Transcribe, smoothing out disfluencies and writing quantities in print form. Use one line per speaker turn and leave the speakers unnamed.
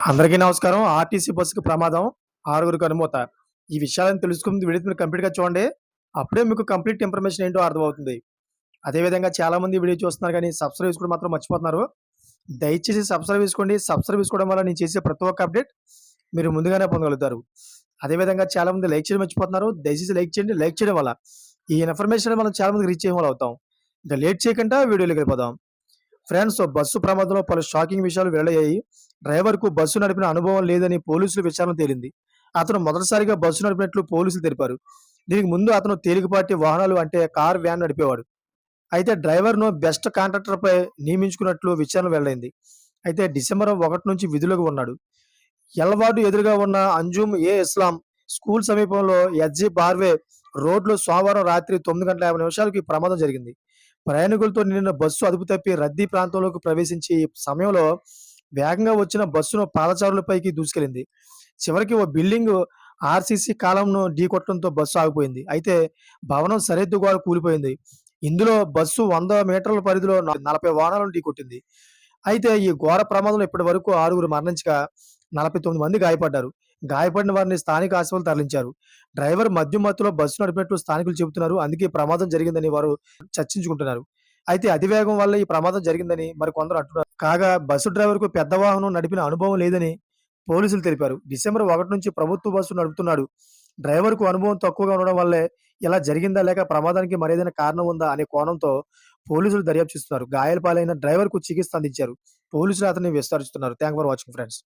అందరికీ నమస్కారం. ఆర్టీసీ బస్సుకి ప్రమాదం. ఆరుగురికి అనుమత. ఈ విషయాలను తెలుసుకుని వీడియో మీరు కంప్లీట్‌గా చూడండి. అప్పుడే మీకు కంప్లీట్ ఇన్ఫర్మేషన్ ఏంటో అర్థమవుతుంది. అదే విధంగా చాలామంది వీడియో చూస్తున్నారు గానీ సబ్స్క్రైబ్ చేసుకోవడం మాత్రం మర్చిపోతున్నారు. దయచేసి సబ్స్క్రైబ్ చేసుకోండి. సబ్స్క్రైబ్ చేసుకోవడం వల్ల నేను చేసే ప్రతి ఒక్క అప్డేట్ మీరు ముందుగానే పొందగలుగుతారు. అదే విధంగా చాలామంది లైక్ చేయడం మర్చిపోతున్నారు. దయచేసి లైక్ చేయండి. లైక్ చేయడం వల్ల ఈ ఇన్ఫర్మేషన్ మనం చాలా మందికి రీచ్ అయ్యేవాళ్ళం అవుతాం. ఇంకా లేట్ చేయకుండా వీడియోలోకి వెళ్ళిపోదాం. ఫ్రెండ్స్, బస్సు ప్రమాదంలో పలు షాకింగ్ విషయాలు వెల్లడయ్యాయి. డ్రైవర్‌కు బస్సు నడిపిన అనుభవం లేదని పోలీసుల విచారణ తేలింది. అతను మొదటిసారిగా బస్సు నడిపినట్లు పోలీసులు తెలిపారు. దీనికి ముందు అతను తేలికపాటి వాహనాలు అంటే కార్, వ్యాన్ నడిపేవాడు. అయితే డ్రైవర్‌ను బెస్ట్ కాంట్రాక్టర్‌పై నియమించుకున్నట్లు విచారణ వెల్లడైంది. అయితే డిసెంబర్ 1 నుంచి విధులకు ఉన్నాడు. యలవాడు ఎదురుగా ఉన్న అంజుమ్ ఇస్లాం స్కూల్ సమీపంలో ఎస్జీ బార్వే రోడ్లో సోమవారం రాత్రి 9:50 ఈ ప్రమాదం జరిగింది. ప్రయాణికులతో నిండిన బస్సు అదుపు తప్పి రద్దీ ప్రాంతంలోకి ప్రవేశించి ఈ సమయంలో వేగంగా వచ్చిన బస్సును పాదచారులపైకి దూసుకెళ్లింది. చివరికి ఓ బిల్డింగ్ ఆర్సీసీ కాలంను ఢీకొట్టడంతో బస్సు ఆగిపోయింది. అయితే భవనం సరిహద్దు గోడ కూలిపోయింది. ఇందులో బస్సు 100 మీటర్ల పరిధిలో 40 వాహనాలను ఢీకొట్టింది. అయితే ఈ ఘోర ప్రమాదంలో ఇప్పటి వరకు 6గురు మరణించగా 49 మంది గాయపడ్డారు. గాయపడిన వారిని స్థానిక ఆసుపత్రికి తరలించారు. డ్రైవర్ మద్యం మత్తులో బస్సు నడిపినట్లు స్థానికులు చెబుతున్నారు. అందుకే ఈ ప్రమాదం జరిగిందని వారు చర్చించుకుంటున్నారు. అయితే అతివేగం వల్ల ఈ ప్రమాదం జరిగిందని మరికొందరు అంటున్నారు. కాగా బస్సు డ్రైవర్‌కు పెద్ద వాహనం నడిపిన అనుభవం లేదని పోలీసులు తెలిపారు. డిసెంబర్ 1 నుంచి ప్రభుత్వ బస్సు నడుపుతున్నాడు. డ్రైవర్‌కు అనుభవం తక్కువగా ఉండడం వల్లే ఇలా జరిగిందా? లేక ప్రమాదానికి మరేదైనా కారణం ఉందా? అనే కోణంతో పోలీసులు దర్యాప్తు చేస్తున్నారు. గాయాల పాలైన డ్రైవర్‌కు చికిత్స అందించారు. పోలీసులు అతన్ని విచారిస్తున్నారు. Thank for watching friends.